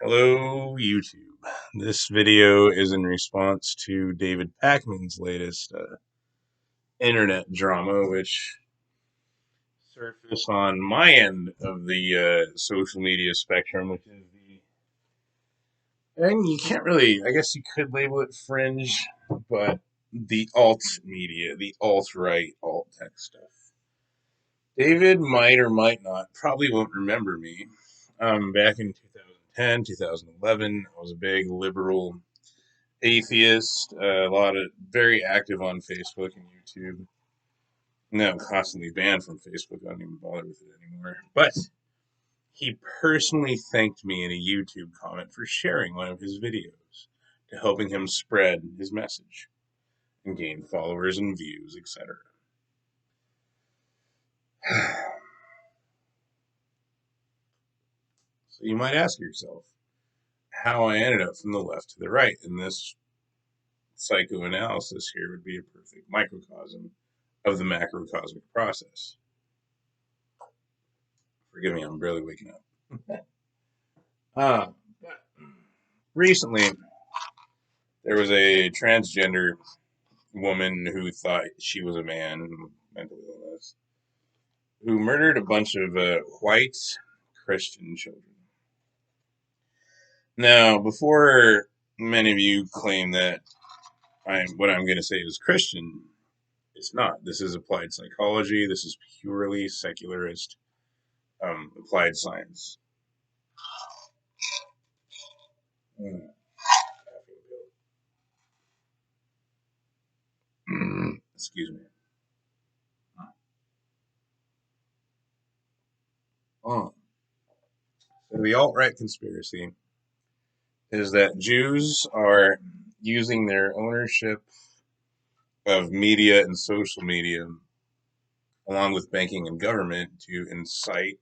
Hello, YouTube. This video is in response to David Pakman's latest internet drama, which surfaced on my end of the social media spectrum, which is and you can't really, I guess you could label it fringe, but the alt media, the alt right, alt tech stuff. David might or might not, probably won't remember me. Back in 2010, 2011, I was a big liberal atheist, a lot of very active on Facebook and YouTube. Now I'm constantly banned from Facebook. I don't even bother with it anymore. But he personally thanked me in a YouTube comment for sharing one of his videos to helping him spread his message and gain followers and views, etc. So you might ask yourself how I ended up from the left to the right, and this psychoanalysis here would be a perfect microcosm of the macrocosmic process. Forgive me, I'm barely waking up. But recently, there was a transgender woman who thought she was a man, mental illness, who murdered a bunch of white Christian children. Now, before many of you claim that what I'm going to say is Christian, it's not. This is applied psychology. This is purely secularist applied science. Excuse me. Oh. So the alt-right conspiracy is that Jews are using their ownership of media and social media, along with banking and government, to incite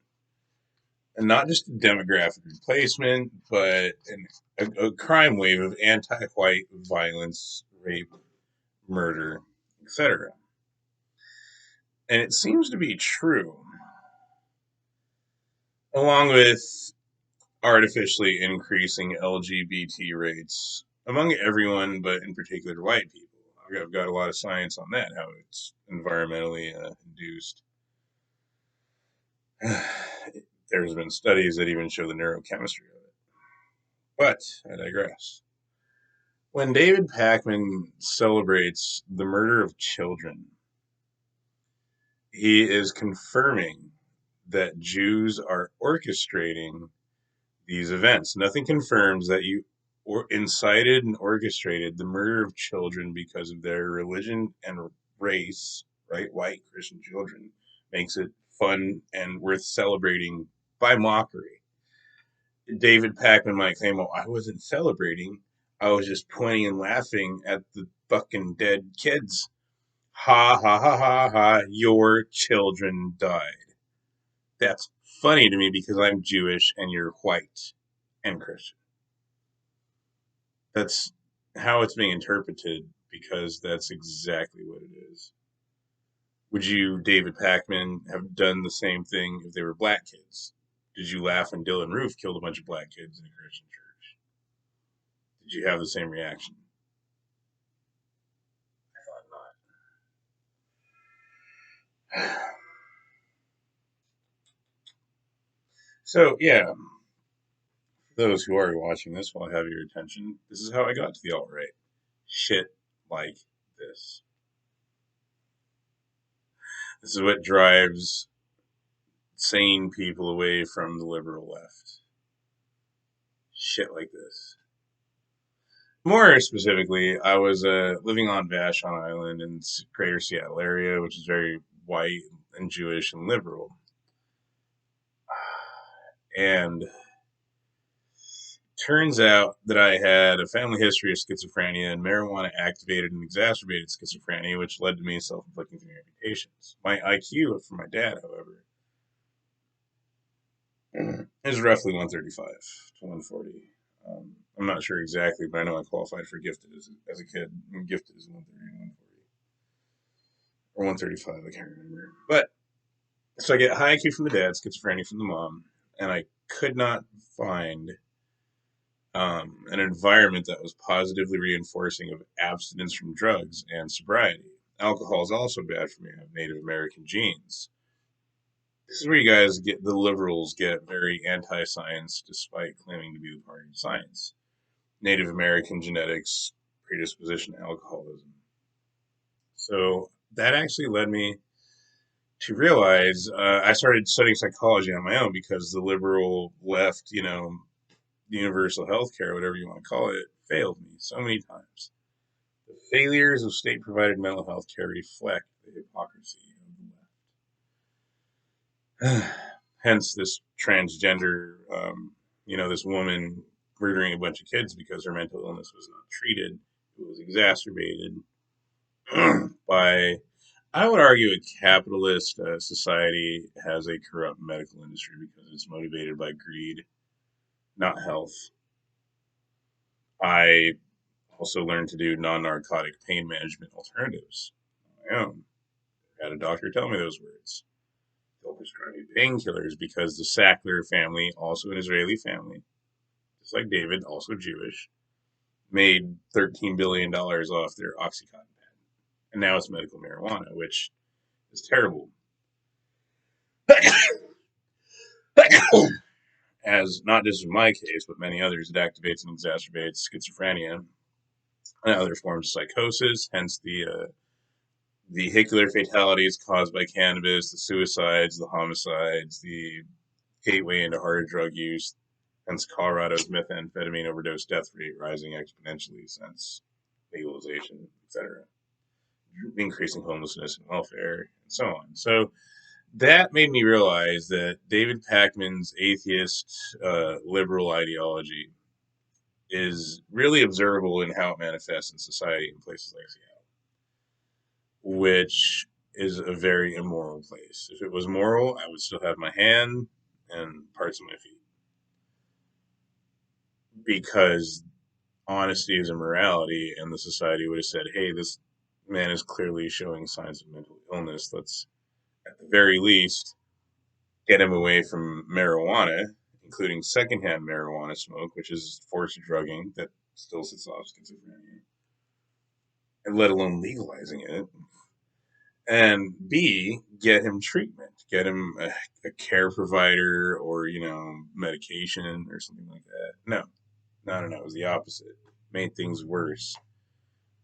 and not just demographic replacement, but a crime wave of anti-white violence, rape, murder, etc. And it seems to be true, along with artificially increasing LGBT rates among everyone, but in particular white people. I've got a lot of science on that, how it's environmentally induced. There's been studies that even show the neurochemistry of it. But I digress. When David Pakman celebrates the murder of children, he is confirming that Jews are orchestrating these events. Nothing confirms that you incited and orchestrated the murder of children because of their religion and race, right? White Christian children makes it fun and worth celebrating by mockery. David Pakman might claim, "Well, I wasn't celebrating. I was just pointing and laughing at the fucking dead kids. Ha ha ha ha ha, your children died." That's funny to me because I'm Jewish and you're white and Christian. That's how it's being interpreted because that's exactly what it is. Would you, David Pakman, have done the same thing if they were black kids? Did you laugh when Dylan Roof killed a bunch of black kids in a Christian church? Did you have the same reaction? I thought not. So, yeah, for those who are watching this while I have your attention, this is how I got to the alt-right. Shit like this. This is what drives sane people away from the liberal left. Shit like this. More specifically, I was living on Vashon Island in the greater Seattle area, which is very white and Jewish and liberal. And turns out that I had a family history of schizophrenia, and marijuana activated and exacerbated schizophrenia, which led to me self-inflicting amputations. My IQ for my dad, however, is roughly 135 to 140. I'm not sure exactly, but I know I qualified for gifted as a kid. I'm gifted as 130 or 140 or 135. I can't remember. But so I get high IQ from the dad, schizophrenia from the mom. and I could not find an environment that was positively reinforcing of abstinence from drugs and sobriety. Alcohol is also bad for me. I have Native American genes. This is where you guys get the liberals get very anti-science despite claiming to be the party of science. Native American genetics, predisposition to alcoholism. So that actually led me to realize I started studying psychology on my own because the liberal left, universal health care, whatever you want to call it, failed me so many times. The failures of state provided mental health care reflect the hypocrisy of the left. Hence, this transgender, this woman murdering a bunch of kids because her mental illness was not treated. It was exacerbated by, I would argue, a capitalist society has a corrupt medical industry because it's motivated by greed, not health. I also learned to do non-narcotic pain management alternatives on my own. I had a doctor tell me those words. They'll prescribe me painkillers because the Sackler family, also an Israeli family, just like David, also Jewish, made $13 billion off their Oxycontin patent. And now it's medical marijuana, which is terrible. As not just in my case, but many others, it activates and exacerbates schizophrenia and other forms of psychosis, hence the vehicular fatalities caused by cannabis, the suicides, the homicides, the gateway into harder drug use, hence Colorado's methamphetamine overdose death rate rising exponentially since legalization, etc., increasing homelessness and welfare, and so on. So that made me realize that David Pakman's atheist liberal ideology is really observable in how it manifests in society in places like Seattle, which is a very immoral place. If it was moral, I would still have my hand and parts of my feet because honesty is a morality, and the society would have said, hey, this man is clearly showing signs of mental illness. Let's, at the very least, get him away from marijuana, including secondhand marijuana smoke, which is forced drugging that still sets off schizophrenia, and let alone legalizing it. And B, get him treatment, get him a care provider or, medication or something like that. No, no. It was the opposite. Made things worse.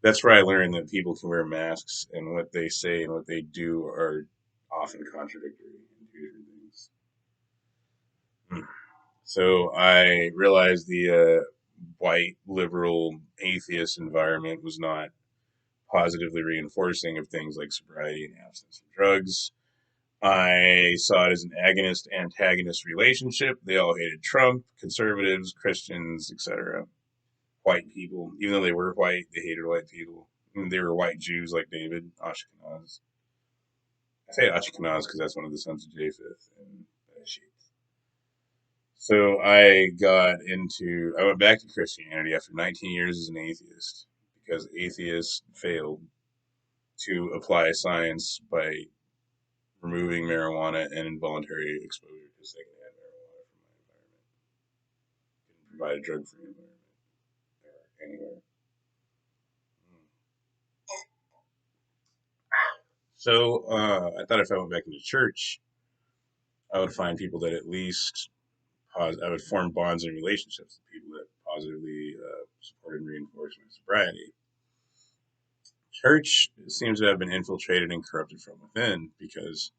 That's where I learned that people can wear masks and what they say and what they do are often contradictory in two different things. So I realized the white liberal atheist environment was not positively reinforcing of things like sobriety and abstinence from drugs. I saw it as an agonist antagonist relationship. They all hated Trump, conservatives, Christians, etc. White people, even though they were white, they hated white people. And they were white Jews like David, Ashkenaz. I say Ashkenaz because that's one of the sons of Japheth and Sheth. So I went back to Christianity after 19 years as an atheist because atheists failed to apply science by removing marijuana and involuntary exposure to secondhand marijuana from my environment. Didn't provide a drug-free environment anywhere. So I thought if I went back into church, I would find people that at least I would form bonds and relationships with people that positively supported and reinforced my sobriety. Church seems to have been infiltrated and corrupted from within because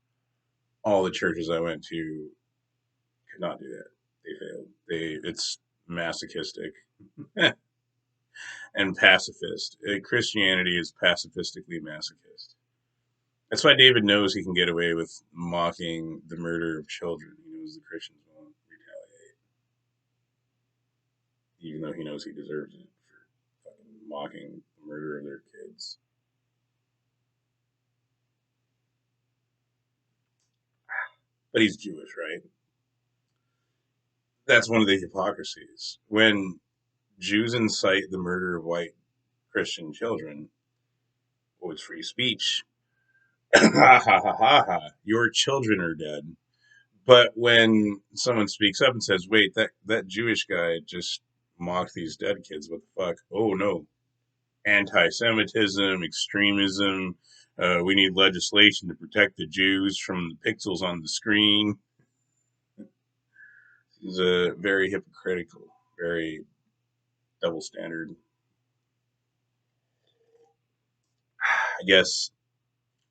all the churches I went to could not do that. They failed. It's masochistic and pacifist. Christianity is pacifistically masochist. That's why David knows he can get away with mocking the murder of children. He knows the Christians won't retaliate, even though he knows he deserves it for fucking mocking the murder of their kids. But he's Jewish, right? That's one of the hypocrisies. When Jews incite the murder of white Christian children, oh, it's free speech. Ha ha ha ha ha. Your children are dead. But when someone speaks up and says, "Wait, that Jewish guy just mocked these dead kids. What the fuck?" Oh no, anti-Semitism, extremism. We need legislation to protect the Jews from the pixels on the screen. It's a very hypocritical, very double standard. I guess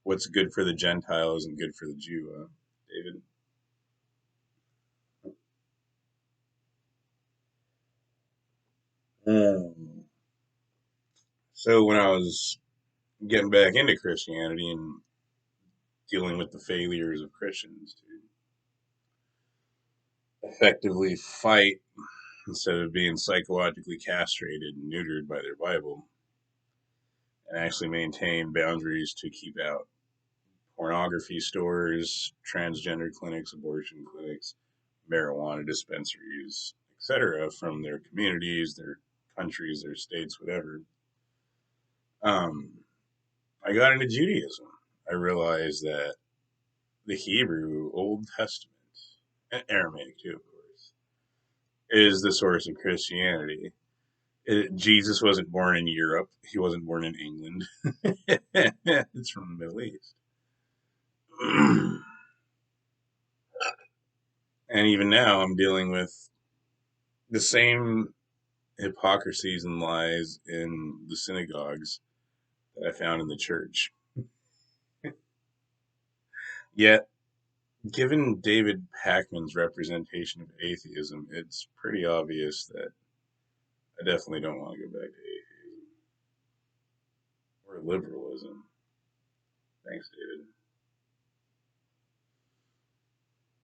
what's good for the Gentile isn't good for the Jew, David. Um, so when I was getting back into Christianity and dealing with the failures of Christians to effectively fight instead of being psychologically castrated and neutered by their Bible, and actually maintain boundaries to keep out pornography stores, transgender clinics, abortion clinics, marijuana dispensaries, etc., from their communities, their countries, their states, whatever. Um, I got into Judaism. I realized that the Hebrew Old Testament, and Aramaic too, of course, is the source of Christianity. Jesus wasn't born in Europe. He wasn't born in England. It's from the Middle East. And even now, I'm dealing with the same hypocrisies and lies in the synagogues that I found in the church. Yet, given David Pakman's representation of atheism, it's pretty obvious that I definitely don't want to go back to atheism or liberalism. Thanks, David.